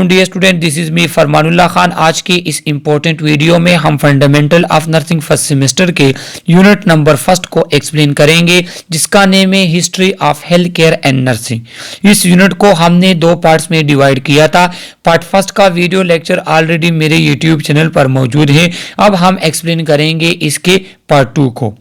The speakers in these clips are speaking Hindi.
Dear student, this is me Farmanullah Khan. आज के इस इंपॉर्टेंट वीडियो में हम fundamental of nursing first semester के यूनिट नंबर फर्स्ट को एक्सप्लेन करेंगे, जिसका नेम है history of health care and nursing. इस यूनिट को हमने दो पार्ट्स में डिवाइड किया था। पार्ट फर्स्ट का वीडियो लेक्चर ऑलरेडी मेरे यूट्यूब चैनल पर मौजूद है। अब हम एक्सप्लेन करेंगे इसके पार्ट टू को।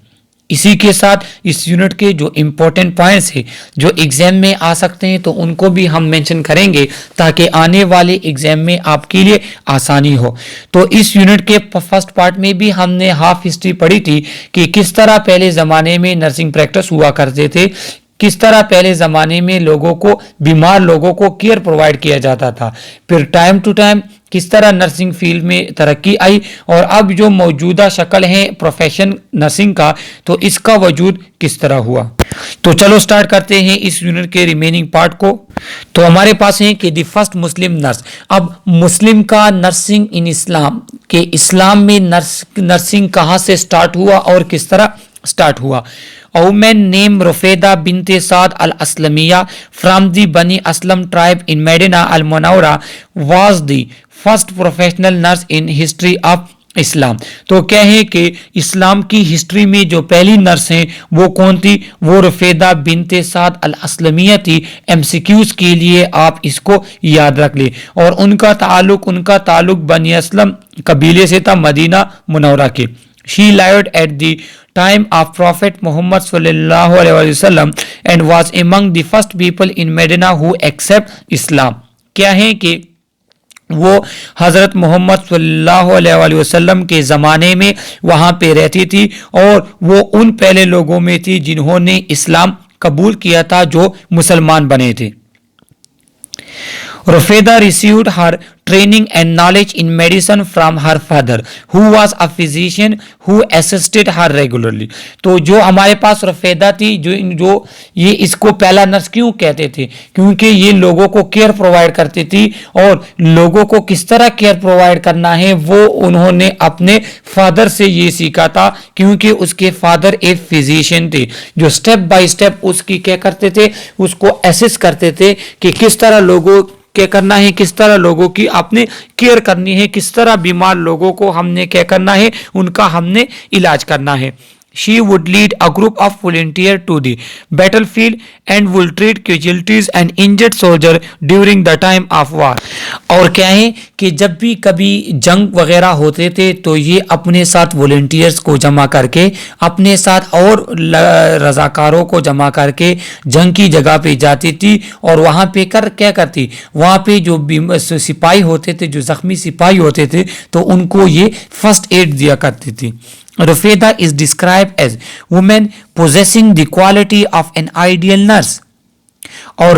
इसी के साथ इस यूनिट के जो इम्पोर्टेंट पॉइंट्स हैं जो एग्जाम में आ सकते हैं तो उनको भी हम मेंशन करेंगे, ताकि आने वाले एग्जाम में आपके लिए आसानी हो। तो इस यूनिट के फर्स्ट पार्ट में भी हमने हाफ हिस्ट्री पढ़ी थी कि किस तरह पहले ज़माने में नर्सिंग प्रैक्टिस हुआ करते थे, किस तरह पहले ज़माने में लोगों को, बीमार लोगों को केयर प्रोवाइड किया जाता था। फिर टाइम टू टाइम किस तरह नर्सिंग फील्ड में तरक्की आई, और अब जो मौजूदा शक्ल है प्रोफेशन नर्सिंग का, तो इसका वजूद किस तरह हुआ। तो चलो स्टार्ट करते हैं इस यूनिट के रिमेनिंग पार्ट को। तो हमारे पास है कि द फर्स्ट मुस्लिम नर्स। अब मुस्लिम का नर्सिंग इन इस्लाम, के इस्लाम में नर्सिंग कहाँ से स्टार्ट हुआ और किस तरह स्टार्ट हुआ। A woman named Rufeda bint Saad al-Aslamiyya from the Bani Aslam tribe in Medina al-Munawwara was the first professional nurse in history of इस्लाम। तो क्या है कि इस्लाम की हिस्ट्री में जो पहली नर्स हैं वो कौन थी, वो रुफेदा बिनते साद अल अस्लमिया थी। एमसीक्यूज के लिए आप इसको याद रख ले। और उनका ताल्लुक बनी असलम कबीले से था, मदीना मुनव्वरा के। She lived at the time of Prophet Muhammad sallallahu alaihi wasallam and was among the first people in Medina who accept Islam। क्या है कि वो हज़रत मोहम्मद सल्लल्लाहु अलैहि वसल्लम के ज़माने में वहाँ पे रहती थी, और वो उन पहले लोगों में थी जिन्होंने इस्लाम कबूल किया था, जो मुसलमान बने थे। Rufeda received her training and knowledge in medicine from her father, who was a physician who assisted her regularly। तो जो हमारे पास रुफेदा थी, जो ये इसको पहला नर्स क्यों कहते थे, क्योंकि ये लोगों को केयर प्रोवाइड करती थी, और लोगों को किस तरह केयर प्रोवाइड करना है वो उन्होंने अपने फादर से ये सीखा था, क्योंकि उसके फादर एक फिजिशियन थे जो स्टेप बाय स्टेप उसकी क्या करते थे, उसको असिस्ट करते थे कि किस तरह लोगों क्या करना है, किस तरह लोगों की आपने केयर करनी है, किस तरह बीमार लोगों को हमने क्या करना है, उनका हमने इलाज करना है। She would lead a group of volunteers to the battlefield and would treat casualties and injured soldiers during the time of war। और क्या है कि जब भी कभी जंग वगैरह होते थे तो ये अपने साथ वॉलंटियर्स को जमा करके, अपने साथ और रजाकारों को जमा करके जंग की जगह पे जाती थी, और वहाँ पे क्या करती, वहाँ पे जो सिपाही होते थे, जो जख्मी सिपाही होते थे, तो उनको ये फर्स्ट एड दिया करती थी। Rufeda is described as woman possessing the quality of an ideal nurse। और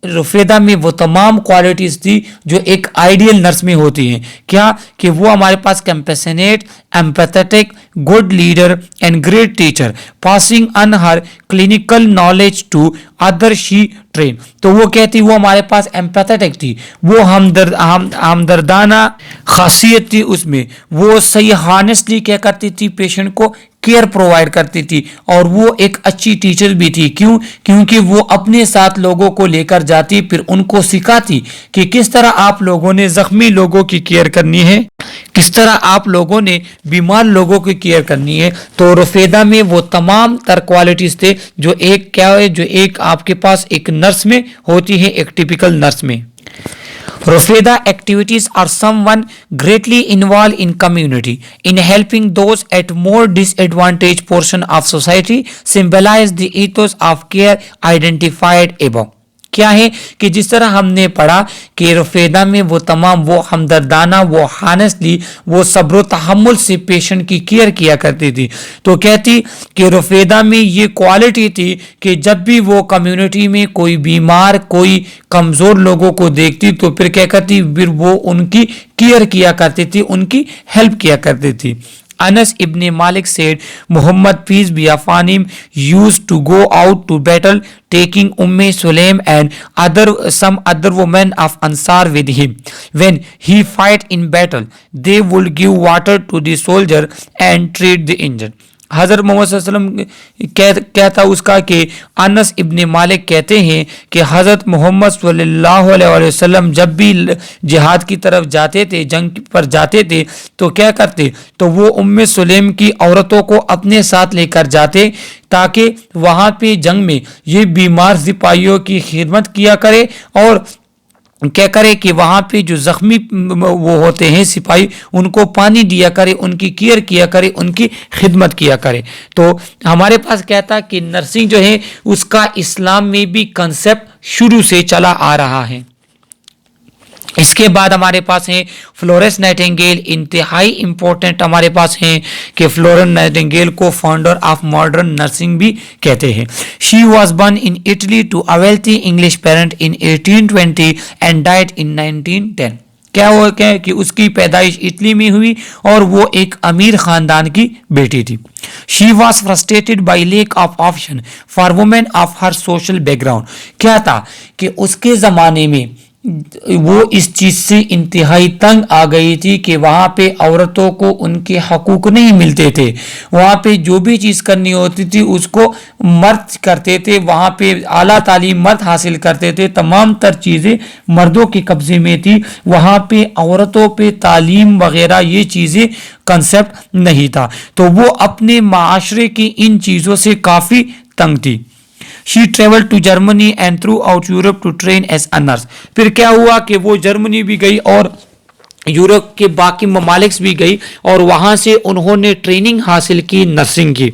रुफेदा में वो तमाम क्वालिटीज थी जो एक आइडियल नर्स में होती हैं। क्या कि वो हमारे पास compassionate, empathetic, good leader and great teacher, passing on her clinical knowledge to other she train. तो वो कहती, वो हमारे पास एम्पैथेटिक थी, वो हमदर्दाना खासियत थी उसमें, वो सही हॉनेस्टली क्या करती थी, पेशेंट को केयर प्रोवाइड करती थी, और वो एक अच्छी टीचर भी थी। क्यों? क्योंकि वो अपने साथ लोगों को लेकर जाती, फिर उनको सिखाती कि किस तरह आप लोगों ने जख्मी लोगों की केयर करनी है, किस तरह आप लोगों ने बीमार लोगों की केयर करनी है। तो रुफेदा में वो तमाम तर क्वालिटीज थे जो एक क्या है, जो एक आपके पास एक नर्स में होती है, एक टिपिकल नर्स में। Rufeda activities are someone greatly involved in community in helping those at more disadvantaged portion of society, symbolize the ethos of care identified above। क्या है कि जिस तरह हमने पढ़ा कि रुफेदा में वो तमाम, वो हमदर्दाना, वो हानेस्टली, वो सब्र तहम्मुल से पेशेंट की केयर किया करती थी। तो कहती कि रुफेदा में ये क्वालिटी थी कि जब भी वो कम्युनिटी में कोई बीमार, कोई कमज़ोर लोगों को देखती तो फिर क्या करती, फिर वो उनकी केयर किया करती थी, उनकी हेल्प किया करती थी। Anas ibn Malik said Muhammad peace be upon him used to go out to battle, taking Sulaim and some other women of Ansar with him। When he fight in battle, they would give water to the soldier and treat the injured। हज़रत मोहम्मद सल्लल्लाहु अलैहि वसल्लम कहता उसका कि अनस इब्ने मालिक कहते हैं कि हज़रत मोहम्मद सल्लल्लाहु अलैहि वसल्लम जब भी जिहाद की तरफ जाते थे, जंग पर जाते थे, तो क्या करते, तो वो उम्मे सुलेम की औरतों को अपने साथ लेकर जाते ताकि वहाँ पे जंग में ये बीमार सिपाहियों की खिदमत किया करे और क्या करे कि वहाँ पे जो जख्मी वो होते हैं सिपाही, उनको पानी दिया करे, उनकी केयर किया करे, उनकी खिदमत किया करे। तो हमारे पास क्या था कि नर्सिंग जो है उसका इस्लाम में भी कंसेप्ट शुरू से चला आ रहा है। इसके बाद हमारे पास है फ्लोरेंस नाइटिंगेल। इंतहाई इंपॉर्टेंट हमारे पास है कि फ्लोरेंस नाइटिंगेल को फाउंडर ऑफ मॉडर्न नर्सिंग भी कहते हैं। She was born in Italy to a wealthy English parent in 1820 and died in 1910। क्या हुआ क्या कि उसकी पैदाइश इटली में हुई और वो एक अमीर खानदान की बेटी थी। She was frustrated by lake of option for women of her social background. क्या था कि उसके ज़माने में वो इस चीज से इंतहाई तंग आ गई थी कि वहां पे औरतों को उनके हकूक नहीं मिलते थे। वहां पे जो भी चीज करनी होती थी उसको मर्द करते थे, वहां पे आला तालीम मर्द हासिल करते थे, तमाम तर चीजें मर्दों के कब्जे में थी। वहां पे औरतों पे तालीम वगैरह ये चीजें कंसेप्ट नहीं था, तो वो अपने माशरे की इन चीजों से काफी तंग थी। She traveled to Germany and throughout Europe to train as a nurse। फिर क्या हुआ कि वो जर्मनी भी गई और यूरोप के बाकी ममालिक भी गई और वहां से उन्होंने ट्रेनिंग हासिल की नर्सिंग की।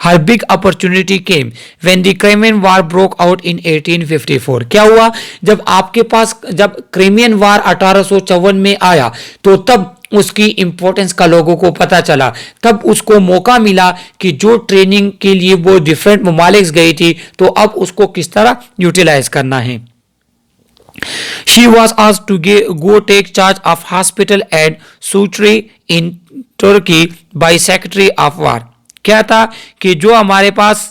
Her big opportunity came when the Crimean War broke out in 1854। क्या हुआ जब आपके पास जब क्रीमियन वार 1854 में आया तो तब उसकी इंपॉर्टेंस का लोगों को पता चला, तब उसको मौका मिला कि जो ट्रेनिंग के लिए वो डिफरेंट ममालिक गई थी तो अब उसको किस तरह यूटिलाइज करना है। She was asked to go take charge of hospital at Sutri in Turkey by Secretary of War। क्या था कि जो हमारे पास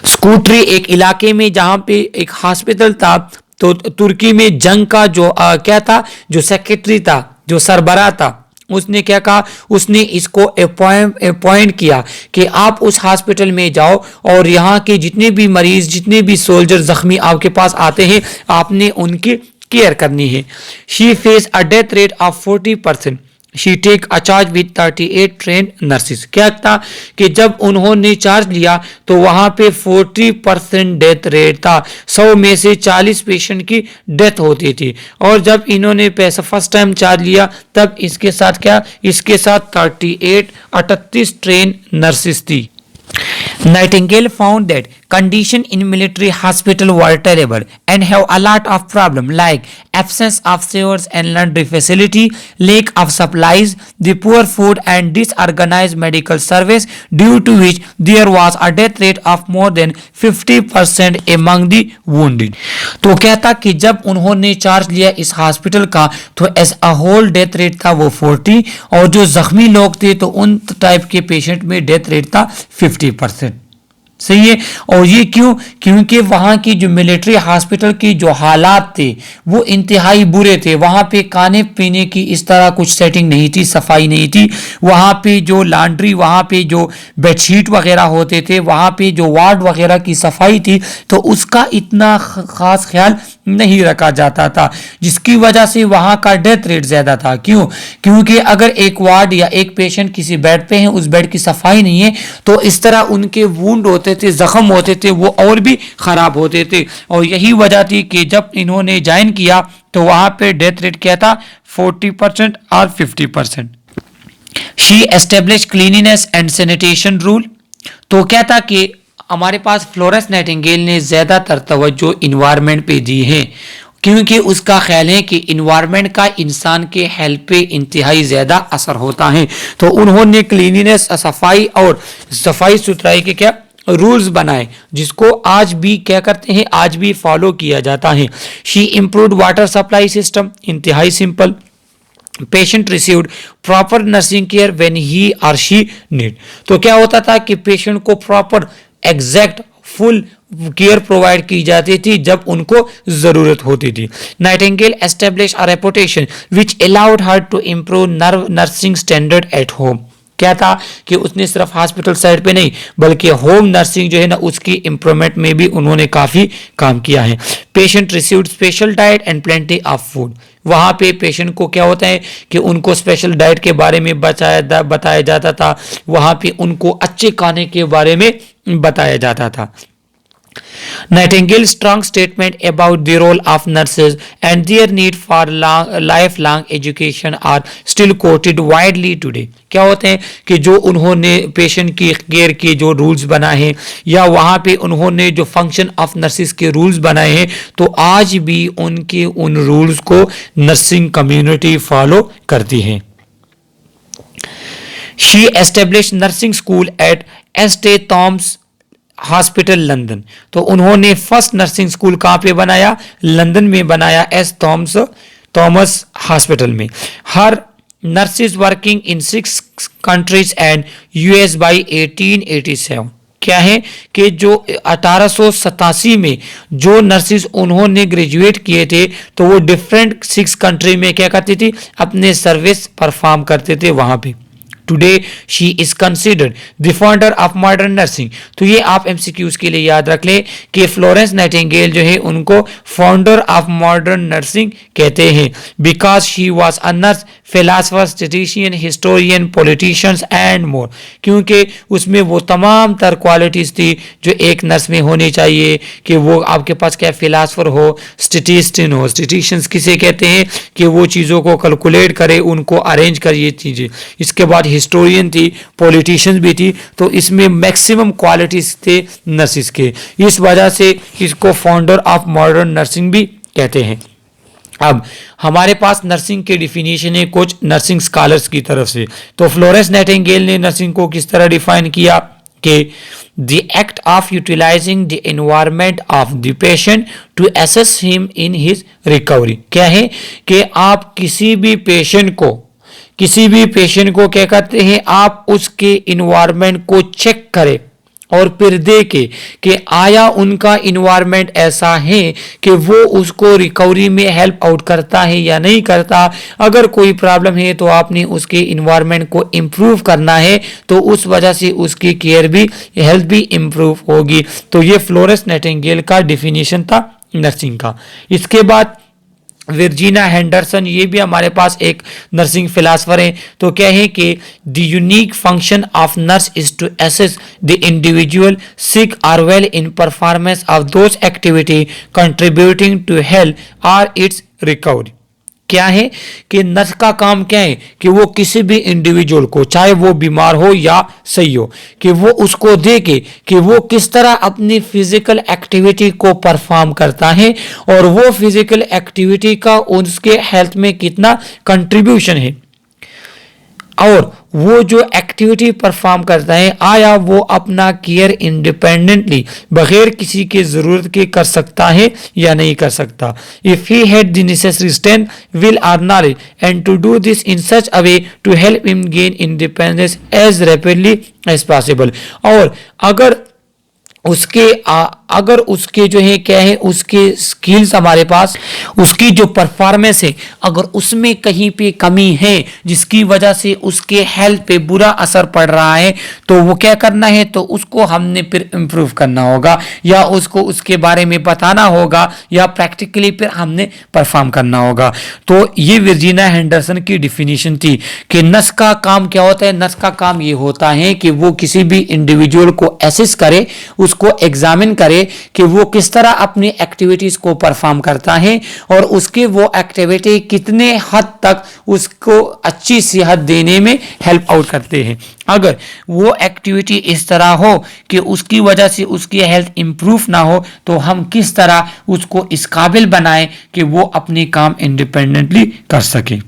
स्कूटरी एक इलाके में जहां पे एक हॉस्पिटल था, तो तुर्की में जंग का जो क्या था, जो सेक्रेटरी था, जो सरबराह था, उसने क्या कहा, उसने इसको अपॉइंट किया कि आप उस हॉस्पिटल में जाओ और यहाँ के जितने भी मरीज, जितने भी सोल्जर जख्मी आपके पास आते हैं, आपने उनकी केयर करनी है। She face a death rate of 40%। She take a charge with 38 train nurses. क्या था कि जब उन्होंने चार्ज लिया तो वहां पे 40% डेथ रेट था, 100 में से 40 पेशेंट की डेथ होती थी। और जब इन्होंने पैसा फर्स्ट टाइम चार्ज लिया तब इसके साथ क्या, इसके साथ 38 ट्रेन नर्सिस थी। Nightingale found that condition in military hospital were terrible and have a lot of problem like absence of sewers and laundry facility, lack of supplies, the poor food and disorganized medical service, due to which there was a death rate of more than 50% among the wounded। तो कहता कि जब उन्होंने चार्ज लिया इस हॉस्पिटल का तो as a whole death rate था वो 40 और जो जख्मी लोग थे तो उन टाइप के पेशेंट में डेथ रेट था 50%। सही है। और ये क्यों, क्योंकि वहां की जो मिलिट्री हॉस्पिटल की जो हालात थे वो इंतहाई बुरे थे। वहां पे खाने पीने की इस तरह कुछ सेटिंग नहीं थी, सफाई नहीं थी। वहां पे जो लॉन्ड्री, वहां पे जो बेडशीट वगैरह होते थे, वहां पे जो वार्ड वगैरह की सफाई थी तो उसका इतना खास ख्याल नहीं रखा जाता था, जिसकी वजह से वहां का डेथ रेट ज्यादा था। क्यों, क्योंकि अगर एक वार्ड या एक पेशेंट किसी बेड पे है, उस बेड की सफाई नहीं है, तो इस तरह उनके वुंड होते थे, जख्म होते थे, वो और भी खराब होते थे। और यही वजह थी कि जब इन्होंने ज्वाइन किया तो वहां पे डेथ रेट क्या था, 40% और 50%। She establish cleanliness and sanitation rule. तो क्या था कि हमारे पास फ्लोरेंस नाइटिंगेल ने ज्यादातर तवज्जो इन्वायरमेंट पे दी है, क्योंकि उसका ख्याल है कि इन्वायरमेंट का इंसान के हेल्थ पे इंतहाई ज़्यादा असर होता है। तो उन्होंने क्लीनिनेस, सफाई और सफाई सुथराई के क्या रूल्स बनाए, जिसको आज भी क्या करते हैं, आज भी फॉलो किया जाता है। She improved water supply system, इंतहाई simple. Patient received proper nursing care when he और शी नीड। तो क्या होता था कि पेशेंट को proper exact full care provide की जाती थी जब उनको जरूरत होती थी। Nightingale establish a reputation which allowed her to improve nursing standard at home. क्या था कि उसने सिर्फ हॉस्पिटल साइड पे नहीं बल्कि होम नर्सिंग जो है ना उसकी इम्प्रूवमेंट में भी उन्होंने काफ़ी काम किया है। Patient received special diet and plenty of food, वहाँ पे पेशेंट को क्या होता है कि उनको स्पेशल डाइट के बारे में बताया जाता था, वहाँ पे उनको अच्छे खाने के बारे में बताया जाता था। Nightingale's strong statement about the role of nurses and their need for lifelong education are still quoted widely today. क्या होते हैं कि जो उन्होंने पेशेंट की केयर के जो रूल्स बनाए हैं या वहाँ पे उन्होंने जो फंक्शन ऑफ नर्सिस के रूल्स बनाए हैं, तो आज भी उनके उन रूल्स को नर्सिंग कम्युनिटी फॉलो करती है। She established nursing school at St. Thomas hospital London, तो उन्होंने फर्स्ट नर्सिंग स्कूल कहाँ पे बनाया, लंदन में बनाया, एस थॉमस हॉस्पिटल में। Her nurses working in 6 countries and US by 1887। क्या है कि जो 1887 में जो नर्सिस उन्होंने ग्रेजुएट किए थे तो वो डिफरेंट 6 कंट्री में क्या करती थी, अपने सर्विस परफॉर्म करते थे वहां पे। Today she is considered the founder of modern nursing. तो ये आप एमसीक्यूज के लिए याद रख लें कि फ्लोरेंस नाइटिंगेल जो है उनको फाउंडर ऑफ मॉडर्न नर्सिंग कहते हैं, because she was a nurse, philosopher, statistician, historian, politicians and more. क्योंकि उसमें वो तमाम तर क्वालिटीज थी जो एक नर्स में होनी चाहिए, कि वो आपके पास क्या फिलासफर हो, स्टैटिस्टिशियन हो। स्टैटिस्टिशियंस किसे कहते हैं कि वो चीज़ों को कैलकुलेट करे, उनको अरेंज करे ये चीज़ें। इसके बाद हिस्टोरियन थी, पॉलिटिशियंस भी थी, तो इसमें मैक्सिमम क्वालिटीज थे नर्सिस के। इस वजह से इसको फाउंडर ऑफ मॉडर्न नर्सिंग भी कहते हैं। अब हमारे पास नर्सिंग के डिफिनीशन है कुछ नर्सिंग स्कॉलर्स की तरफ से। तो फ्लोरेंस नाइटिंगेल ने नर्सिंग को किस तरह डिफाइन किया कि the act of utilizing the environment of the patient to assess him in his recovery. क्या है कि आप किसी भी पेशेंट को क्या करते हैं, आप उसके इन्वायरमेंट को चेक करें और फिर देखे कि आया उनका इन्वायरमेंट ऐसा है कि वो उसको रिकवरी में हेल्प आउट करता है या नहीं करता। अगर कोई प्रॉब्लम है तो आपने उसके इन्वायरमेंट को इम्प्रूव करना है, तो उस वजह से उसकी केयर भी, हेल्थ भी इम्प्रूव होगी। तो ये फ्लोरेंस नाइटिंगेल का डिफिनीशन था नर्सिंग का। इसके बाद वर्जीनिया हेंडरसन, ये भी हमारे पास एक नर्सिंग फिलासफर हैं। तो क्या है कि the unique function of nurse is to assess the individual sick और well in performance of those activity contributing to health और इट्स रिकवरी। क्या है कि नर्स का काम क्या है कि वो किसी भी इंडिविजुअल को, चाहे वो बीमार हो या सही हो, कि वो उसको देखे कि वो किस तरह अपनी फिजिकल एक्टिविटी को परफॉर्म करता है और वो फिजिकल एक्टिविटी का उसके हेल्थ में कितना कंट्रीब्यूशन है, और वो जो एक्टिविटी परफॉर्म करता है आया वो अपना केयर इंडिपेंडेंटली बगैर किसी के जरूरत के कर सकता है या नहीं कर सकता। If he had the necessary strength, will और knowledge and to do this in such a way to help him gain independence as rapidly as possible. और अगर उसके जो है क्या है, उसके स्किल्स हमारे पास, उसकी जो परफॉर्मेंस है, अगर उसमें कहीं पे कमी है जिसकी वजह से उसके हेल्थ पे बुरा असर पड़ रहा है, तो वो क्या करना है, तो उसको हमने फिर इम्प्रूव करना होगा या उसको उसके बारे में बताना होगा या प्रैक्टिकली फिर हमने परफॉर्म करना होगा। तो ये वर्जीनिया हेंडरसन की डिफिनीशन थी कि नर्स का काम क्या होता है। नर्स का काम ये होता है कि वो किसी भी इंडिविजुअल को असेस करे, उसको एग्जामिन करे कि वो किस तरह अपनी एक्टिविटीज को परफॉर्म करता है और उसके वो एक्टिविटी कितने हद तक उसको अच्छी सेहत देने में हेल्प आउट करते हैं। अगर वो एक्टिविटी इस तरह हो कि उसकी वजह से उसकी हेल्थ इंप्रूव ना हो, तो हम किस तरह उसको इस काबिल बनाएं कि वो अपने काम इंडिपेंडेंटली कर सके।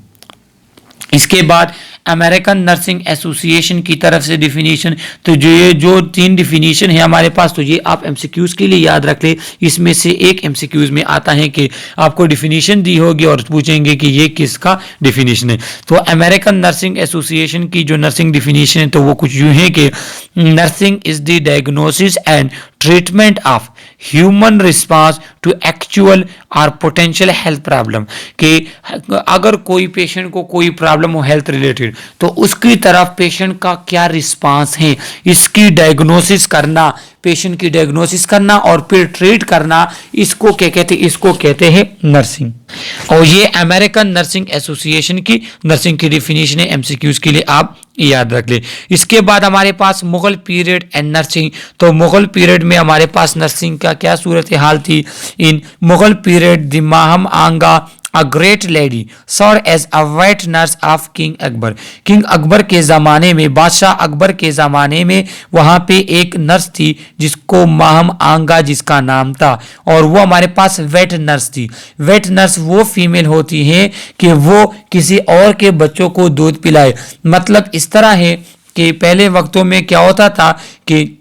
इसके बाद अमेरिकन नर्सिंग एसोसिएशन की तरफ से डिफिनीशन, तो जो 3 डिफिनीशन है हमारे पास, तो ये आप एमसीक्यूज के लिए याद रख ले। इसमें से एक एमसीक्यूज में आता है कि आपको डिफिनीशन दी होगी और पूछेंगे कि ये किसका डिफिनीशन है। तो अमेरिकन नर्सिंग एसोसिएशन की जो नर्सिंग डिफिनीशन है तो वो कुछ यूं है कि nursing is the diagnosis and treatment of human response to actual और पोटेंशियल हेल्थ प्रॉब्लम, कि अगर कोई पेशेंट को कोई प्रॉब्लम हो हेल्थ रिलेटेड तो उसकी तरफ पेशेंट का क्या रिस्पांस है, इसकी डायग्नोसिस करना, पेशेंट की डायग्नोसिस करना और फिर ट्रीट करना, इसको क्या कहते हैं, इसको कहते हैं नर्सिंग। और ये अमेरिकन नर्सिंग एसोसिएशन की नर्सिंग की डिफिनीशन है, एमसीक्यूज के लिए आप याद रख ले। इसके बाद हमारे पास मुगल पीरियड एंड नर्सिंग। तो मुगल पीरियड में हमारे पास नर्सिंग का क्या सूरत हाल थी। इन मुगल पीरियड द माहम आंगा A great lady served as a wet nurse of King Akbar. King Akbar के ज़माने में, बादशाह अकबर के ज़माने में वहाँ पे एक नर्स थी जिसको माहम आंगा जिसका नाम था, और वो हमारे पास वेट नर्स थी। वेट नर्स वो फीमेल होती हैं कि वो किसी और के बच्चों को दूध पिलाए। मतलब इस तरह है कि पहले वक्तों में क्या होता था कि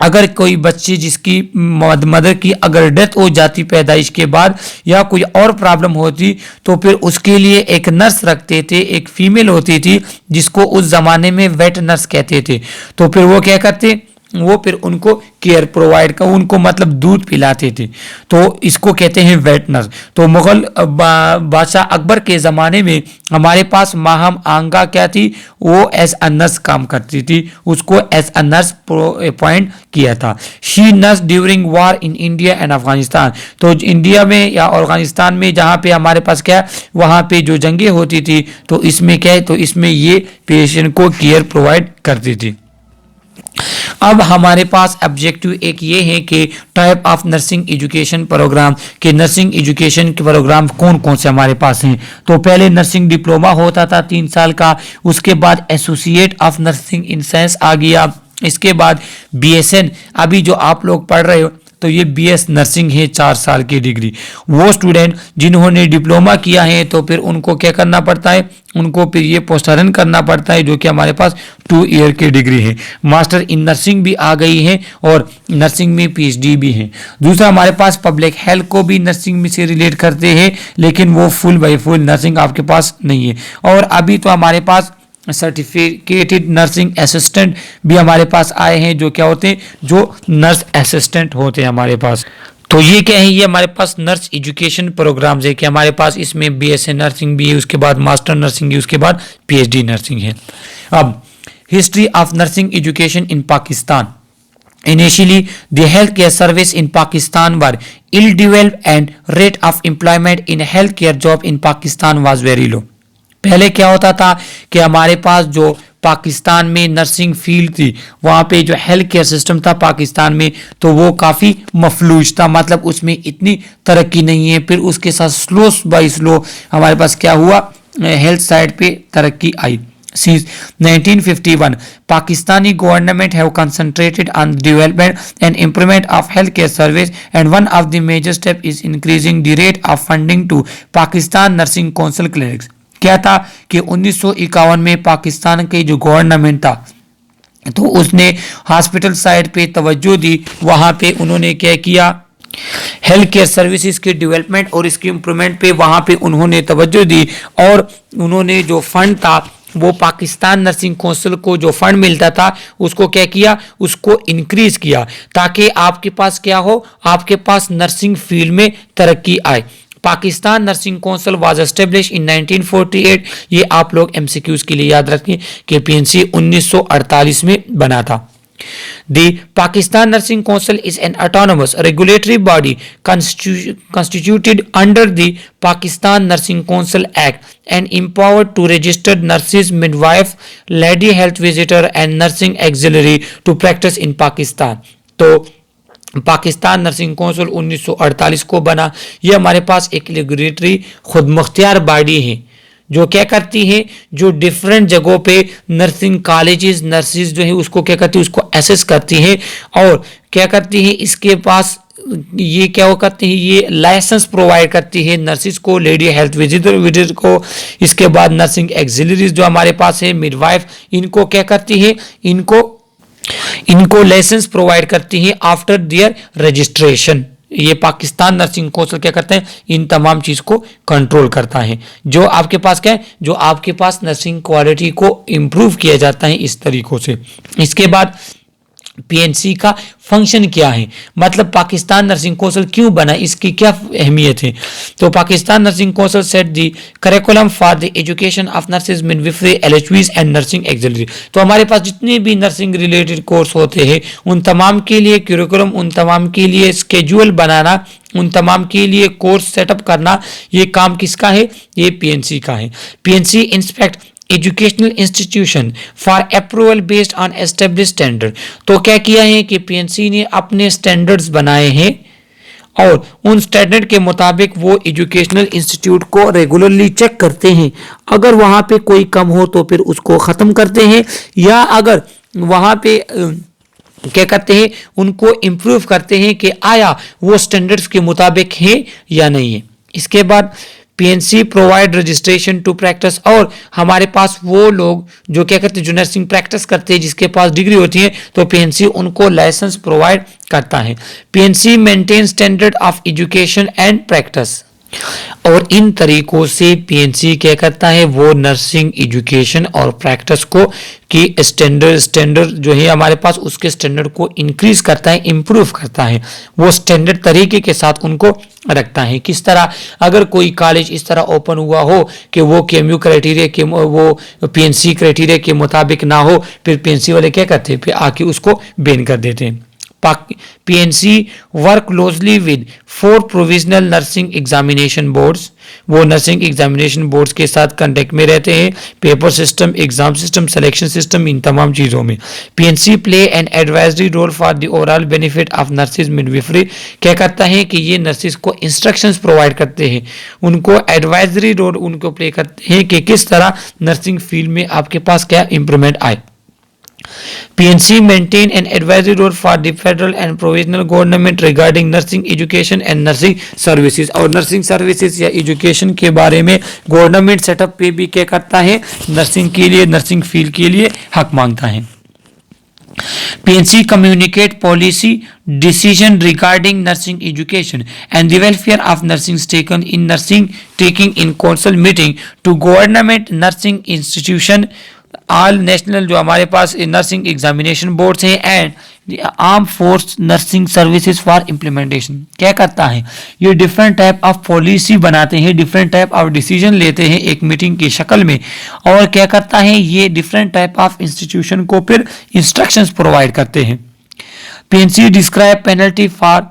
अगर कोई बच्चे जिसकी मदर की अगर डेथ हो जाती पैदाइश के बाद या कोई और प्रॉब्लम होती तो फिर उसके लिए एक नर्स रखते थे, एक फीमेल होती थी जिसको उस जमाने में वेट नर्स कहते थे। तो फिर वो क्या करते, वो फिर उनको केयर प्रोवाइड कर, उनको मतलब दूध पिलाते थे, तो इसको कहते हैं वेट नर्स। तो मुगल बादशाह अकबर के ज़माने में हमारे पास माहम आंगा क्या थी, वो एज अ नर्स काम करती थी, उसको एज अ नर्स अपॉइंट किया था। She nurse during war in India and Afghanistan. तो इंडिया में या अफगानिस्तान में जहाँ पे हमारे पास क्या है, वहाँ पे जो जंगें होती थी तो इसमें क्या है, तो इसमें ये पेशेंट को केयर प्रोवाइड करती थी। अब हमारे पास ऑब्जेक्टिव एक ये है कि type of nursing education program, के नर्सिंग एजुकेशन के प्रोग्राम कौन कौन से हमारे पास हैं। तो पहले नर्सिंग डिप्लोमा होता था 3 साल का, उसके बाद associate of nursing in science आ गया, इसके बाद बीएसएन अभी जो आप लोग पढ़ रहे हो तो ये बीएस नर्सिंग है 4 साल की डिग्री। वो स्टूडेंट जिन्होंने डिप्लोमा किया है तो फिर उनको क्या करना पड़ता है, उनको फिर ये पोस्टरन करना पड़ता है जो कि हमारे पास 2 ईयर की डिग्री है। मास्टर इन नर्सिंग भी आ गई है और नर्सिंग में पीएचडी भी है। दूसरा हमारे पास पब्लिक हेल्थ को भी नर्सिंग में से रिलेट करते हैं, लेकिन वो फुल बाई फुल नर्सिंग आपके पास नहीं है। और अभी तो हमारे पास सर्टिफिकेटेड नर्सिंग असिस्टेंट भी हमारे पास आए हैं, जो क्या होते हैं, जो नर्स असिस्टेंट होते हैं हमारे पास। तो ये क्या है, ये हमारे पास नर्स एजुकेशन प्रोग्राम्स है कि हमारे पास इसमें बीएससी नर्सिंग भी है, उसके बाद मास्टर नर्सिंग है, उसके बाद पीएचडी नर्सिंग है। अब history of nursing education in Pakistan. Initially, the healthcare service in Pakistan were ill-developed and rate of employment in healthcare job in Pakistan was very low. पहले क्या होता था कि हमारे पास जो पाकिस्तान में नर्सिंग फील्ड थी, वहाँ पे जो हेल्थ केयर सिस्टम था पाकिस्तान में, तो वो काफ़ी मफलूज था, मतलब उसमें इतनी तरक्की नहीं है। फिर उसके साथ स्लो बाई स्लो हमारे पास क्या हुआ, हेल्थ साइड पे तरक्की आई। Since 1951, Pakistani government have concentrated on development and improvement of healthcare service, and one of the major steps is increasing the rate of funding to Pakistan Nursing Council clinics. क्या था कि 1951 में पाकिस्तान के जो गवर्नमेंट था तो उसने हॉस्पिटल साइड पे तवज्जो दी, वहाँ पे उन्होंने क्या किया, हेल्थ केयर सर्विसेज के डेवलपमेंट और इसकी इम्प्रूवमेंट पे वहाँ पे उन्होंने तवज्जो दी, और उन्होंने जो फंड था वो पाकिस्तान नर्सिंग काउंसिल को जो फंड मिलता था उसको क्या किया, उसको इंक्रीज किया, ताकि आपके पास क्या हो, आपके पास नर्सिंग फील्ड में तरक्की आए। Pakistan nursing council was establish in 1948। ये आप लोग एमसीक्यूज के लिए याद रखें कि पीएनसी 1948 में बना था। The Pakistan Nursing Council is an autonomous regulatory body constituted under the Pakistan Nursing Council Act and empowered to register nurses, midwife, lady health visitor and nursing auxiliary to practice in Pakistan. तो पाकिस्तान नर्सिंग काउंसिल 1948 को बना। ये हमारे पास एक रेगुलेटरी खुद मुख्तियार बॉडी है जो क्या करती है, जो डिफरेंट जगहों पे नर्सिंग कॉलेजेस, नर्सिस जो है उसको क्या करती है, उसको एसेस करती है और क्या करती है, इसके पास ये क्या वो करती है, ये लाइसेंस प्रोवाइड करती है नर्सिस को, लेडी हेल्थ विजिटर को। इसके बाद नर्सिंग एक्सिलरीज जो हमारे पास है, मिडवाइफ, इनको क्या करती है, इनको लाइसेंस प्रोवाइड करती है आफ्टर देयर रजिस्ट्रेशन। ये पाकिस्तान नर्सिंग काउंसिल क्या करते हैं, इन तमाम चीज को कंट्रोल करता है। जो आपके पास क्या है, जो आपके पास नर्सिंग क्वालिटी को इंप्रूव किया जाता है इस तरीकों से। इसके बाद पीएनसी का फंक्शन क्या है, मतलब पाकिस्तान नर्सिंग काउंसिल क्यों बना, इसकी क्या अहमियत है। तो Pakistan nursing council set the curriculum for the education of nurses midwifery LHVs and nursing auxiliary. तो हमारे पास जितने भी नर्सिंग रिलेटेड कोर्स होते हैं उन तमाम के लिए करिकुलम, उन तमाम के लिए स्केड्यूल बनाना, उन तमाम के लिए कोर्स सेटअप करना, ये काम किसका है, ये पीएनसी का है। PNC inspect educational institution for approval based on establish standard. तो क्या किया है कि पीएनसी ने अपने स्टैंडर्ड्स बनाए हैं और उन स्टैंडर्ड के मुताबिक वो एजुकेशनल इंस्टीट्यूट को रेगुलरली चेक करते हैं। अगर वहाँ पे कोई कम हो तो फिर उसको ख़त्म करते हैं, या अगर वहाँ पे क्या करते हैं, उनको इम्प्रूव करते हैं कि आया वो स्टैंडर्ड्स के मुताबिक है या नहीं है। इसके बाद PNC provide registration to practice, और हमारे पास वो लोग जो क्या करते हैं, जो नर्सिंग प्रैक्टिस करते हैं, जिसके पास डिग्री होती है, तो पीएनसी उनको लाइसेंस प्रोवाइड करता है। PNC maintain standard of education and practice, और इन तरीकों से पीएनसी क्या करता है, वो नर्सिंग एजुकेशन और प्रैक्टिस को की स्टैंडर्ड जो है हमारे पास, उसके स्टैंडर्ड को इंक्रीज करता है, इंप्रूव करता है, वो स्टैंडर्ड तरीके के साथ उनको रखता है। किस तरह, अगर कोई कॉलेज इस तरह ओपन हुआ हो कि वो केएमयू क्राइटेरिया के, वो पीएनसी क्राइटेरिया के मुताबिक ना हो, फिर पीएनसी वाले क्या करते हैं, फिर आके उसको बैन कर देते हैं। PNC work closely with 4 provisional nursing examination boards, वो नर्सिंग एग्जामिनेशन बोर्ड्स के साथ कांटेक्ट में रहते हैं, paper system, exam system, selection system, इन तमाम चीज़ों में। PNC play an advisory role for the overall benefit of nurses midwifery, क्या करता है कि ये नर्सिस को इंस्ट्रक्शंस प्रोवाइड करते हैं, उनको एडवाइजरी रोल उनको प्ले करते हैं कि किस तरह नर्सिंग फील्ड में आपके पास क्या इंप्रूवमेंट आए। PNC maintain an advisory role for the federal and provincial government regarding nursing education and nursing services, और nursing services या education के बारे में गवर्नमेंट सेटअप पे भी क्या करता है, नर्सिंग के लिए, नर्सिंग फील्ड के लिए हक मांगता है। PNC communicate policy decision regarding nursing education and the welfare of nursing taken in council meeting to government nursing institution, all national जो हमारे पास नर्सिंग एग्जामिनेशन बोर्ड्स हैं, and arm force nursing services for implementation. क्या करता है, ये डिफरेंट टाइप ऑफ पॉलिसी बनाते हैं, डिफरेंट टाइप ऑफ डिसीजन लेते हैं एक मीटिंग की शक्ल में, और क्या करता है, ये डिफरेंट टाइप ऑफ इंस्टीट्यूशन को फिर इंस्ट्रक्शंस प्रोवाइड करते हैं। PNC describe penalty for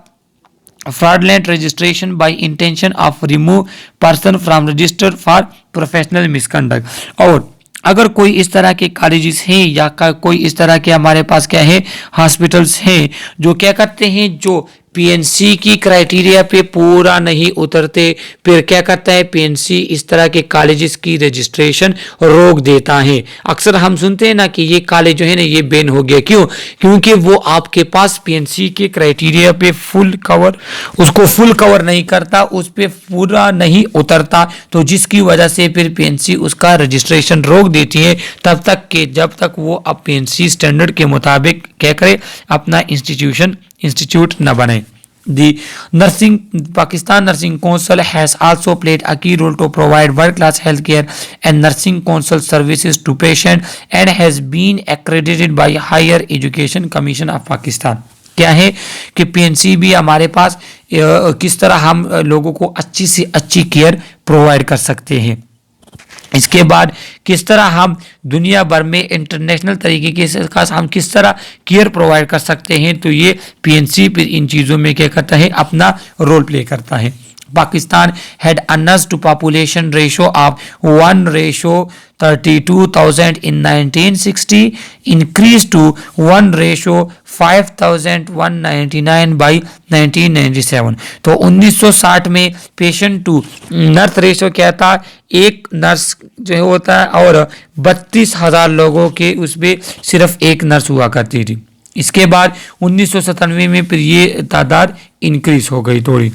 fraudulent registration by intention of remove person from register for professional misconduct, और अगर कोई इस तरह के कॉलेजेस हैं या कोई इस तरह के हमारे पास क्या है, हॉस्पिटल्स हैं, जो क्या करते हैं, जो पीएनसी की क्राइटेरिया पे पूरा नहीं उतरते, फिर क्या करता है पीएनसी, इस तरह के कॉलेजेस की रजिस्ट्रेशन रोक देता है। अक्सर हम सुनते हैं ना कि ये कॉलेज जो है ना ये बैन हो गया, क्यों, क्योंकि वो आपके पास पीएनसी के क्राइटेरिया पे उसको फुल कवर नहीं करता, उस पर पूरा नहीं उतरता, तो जिसकी वजह से फिर पीएनसी उसका रजिस्ट्रेशन रोक देती है तब तक कि जब तक वो अब पीएनसी स्टैंडर्ड के मुताबिक क्या करे, अपना इंस्टीट्यूट न बने। The Pakistan Nursing Council has also played a key role to provide world-class healthcare and nursing council services to patients and has been accredited by Higher Education Commission of Pakistan। क्या है कि पीएनसी भी हमारे पास किस तरह हम लोगों को अच्छी से अच्छी केयर प्रोवाइड कर सकते हैं। इसके बाद किस तरह हम दुनिया भर में इंटरनेशनल तरीके के साथ हम किस तरह केयर प्रोवाइड कर सकते हैं, तो ये पीएनसी इन चीज़ों में क्या करता है, अपना रोल प्ले करता है। Pakistan had a nurse to population ratio of 1:32,000 in 1960, increased to 1:5,199 by 1997। तो 1960 में पेशेंट टू नर्स रेशो क्या था, एक नर्स जो होता है और 32,000 लोगों के उसमें सिर्फ एक नर्स हुआ करती थी। इसके बाद 1997 में फिर ये तादाद इंक्रीज हो गई थोड़ी।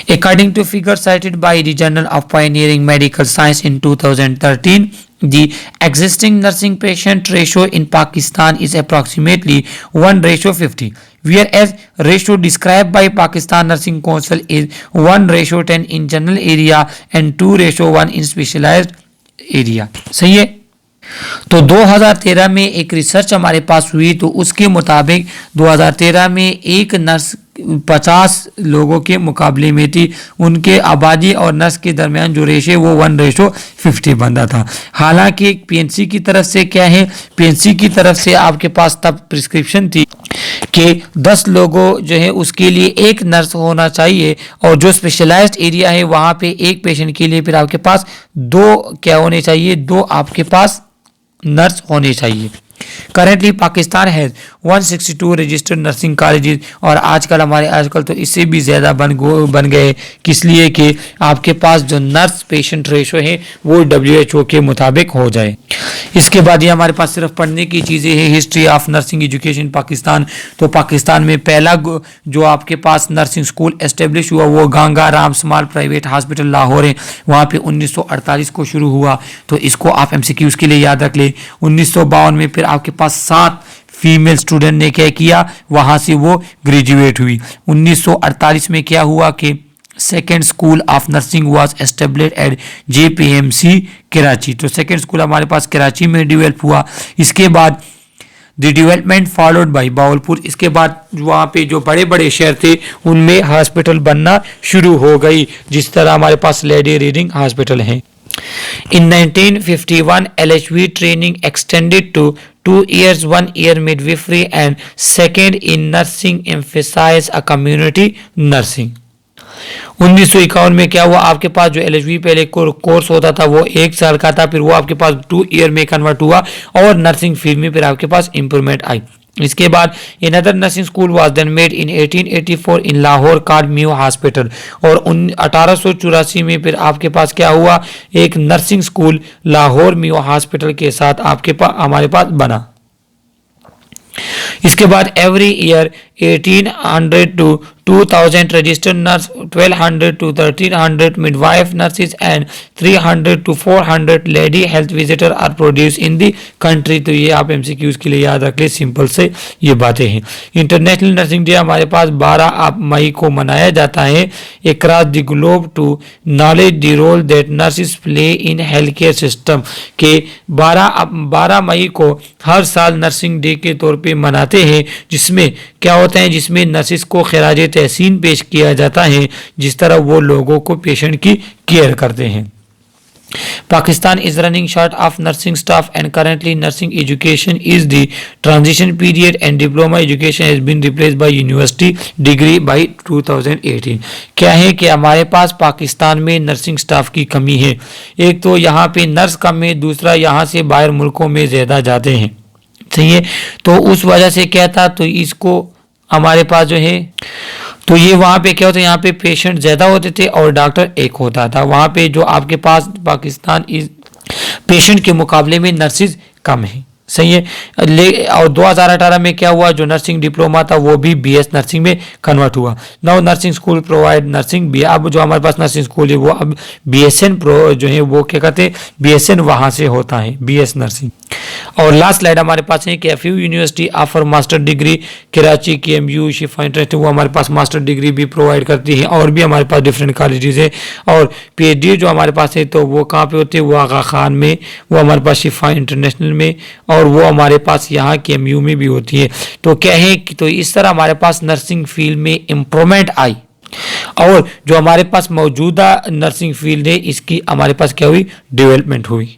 According to figures cited by the Journal of Pioneering Medical Science in 2013, the existing nursing patient ratio in Pakistan is approximately 1:50, whereas ratio described by Pakistan Nursing Council is 1:10 in general area and 2:1 in specialized area। सही है। तो 2013 में एक रिसर्च हमारे पास हुई, तो उसके मुताबिक 2013 में एक नर्स 50 लोगों के मुकाबले में थी। उनके आबादी और नर्स के दरमियान जो रेशो वो 1:50 बनता था। हालांकि पीएनसी की तरफ से क्या है, पीएनसी की तरफ से आपके पास तब प्रिस्क्रिप्शन थी कि 10 लोगों जो है उसके लिए एक नर्स होना चाहिए, और जो स्पेशलाइज्ड एरिया है वहाँ पे एक पेशेंट के लिए फिर आपके पास 2 क्या होने चाहिए, 2 आपके पास नर्स होने चाहिए। करेंटली पाकिस्तान है 162 रजिस्टर्ड नर्सिंग कॉलेजेस, और आजकल तो इससे भी ज़्यादा बन गए, किस लिए कि आपके पास जो नर्स पेशेंट रेशो है वो WHO के मुताबिक हो जाए। इसके बाद ये हमारे पास सिर्फ पढ़ने की चीज़ें हैं। History of nursing education Pakistan, तो पाकिस्तान में पहला जो आपके पास नर्सिंग स्कूल एस्टेब्लिश हुआ वो Ganga Ram small private hospital Lahore है, वहाँ पे 1948 को शुरू हुआ। तो इसको आप MCQs के लिए याद रख ले। 1952 में फिर आपके पास 7 फीमेल स्टूडेंट ने क्या किया, वहाँ से वो ग्रेजुएट हुई। 1948 में क्या हुआ कि second school of nursing was established at JPMC Karachi, तो सेकेंड स्कूल हमारे पास कराची में डेवलप हुआ। इसके बाद the development followed by Bahawalpur, इसके बाद वहाँ पे जो बड़े बड़े शहर थे उनमें हॉस्पिटल बनना शुरू हो गई, जिस तरह हमारे पास लेडी रीडिंग हॉस्पिटल है। In 1951, LHV training extended to 2 years, 1 year midwifery and second in nursing emphasize a community nursing। 1951 में क्या हुआ, आपके पास जो LHV पहले कोर्स होता था वो 1 साल का था, फिर वो आपके पास 2 ईयर में कन्वर्ट हुआ और नर्सिंग फील्ड में फिर आपके पास इम्प्रूवमेंट आई। इसके बाद another nursing school was then made in 1884 in Lahore called Mayo hospital, और 1884 में फिर आपके पास क्या हुआ, एक nursing school Lahore Mayo hospital के साथ हमारे पास बना। इसके बाद every year 1800 to 2000 registered nurse, 1200 to 1300 midwife nurses and 300 to 400 lady health visitor are produced in the country। तो ये आप MCQs के लिए याद रख ले, सिंपल से ये बातें हैं। इंटरनेशनल नर्सिंग डे हमारे पास 12 मई को मनाया जाता है across the globe to knowledge the role that nurses play in healthcare system, के 12 मई को हर साल नर्सिंग डे के तौर पे मनाते हैं, जिसमें क्या होता है, जिसमें नर्सिस को खिराज तहसीन पेश किया जाता है, जिस तरह वो लोगों को पेशेंट की केयर करते हैं। Pakistan is running short of nursing staff and currently nursing education is the transition period and diploma education has been replaced by university degree by 2018। क्या है कि हमारे पास पाकिस्तान में नर्सिंग स्टाफ की कमी है। एक तो यहाँ पे नर्स कम है, दूसरा यहाँ से बाहर मुल्कों में ज़्यादा जाते हैं, सही है। तो उस वजह से क्या था, तो इसको हमारे पास जो है, तो ये वहाँ पे क्या होता है, यहाँ पे पेशेंट ज़्यादा होते थे और डॉक्टर एक होता था। वहाँ पे जो आपके पास पाकिस्तान इस पेशेंट के मुकाबले में नर्सिस कम है, सही है। और 2018 में क्या हुआ, जो नर्सिंग डिप्लोमा था वो भी BS नर्सिंग में कन्वर्ट हुआ। Now nursing school provide nursing भी, अब जो हमारे पास नर्सिंग स्कूल है वो अब BSN प्रो जो है वो क्या कहते हैं, BSN वहाँ से होता है, BS नर्सिंग। और लास्ट स्लाइड हमारे पास है कि FU university offer master degree, Karachi KMU शिफा इंटरेस्ट वो हमारे पास मास्टर डिग्री भी प्रोवाइड करती है, और भी हमारे पास डिफरेंट कॉलेजेस है। और PhD जो हमारे पास है तो वो कहाँ पे होती है, वो आगा खान में, वो हमारे पास शिफा इंटरनेशनल में, और वो हमारे पास यहाँ KMU में भी होती है। तो क्या है कि तो इस तरह हमारे पास नर्सिंग फील्ड में इम्प्रूवमेंट आई, और जो हमारे पास मौजूदा नर्सिंग फील्ड है इसकी हमारे पास क्या हुई, डेवलपमेंट हुई।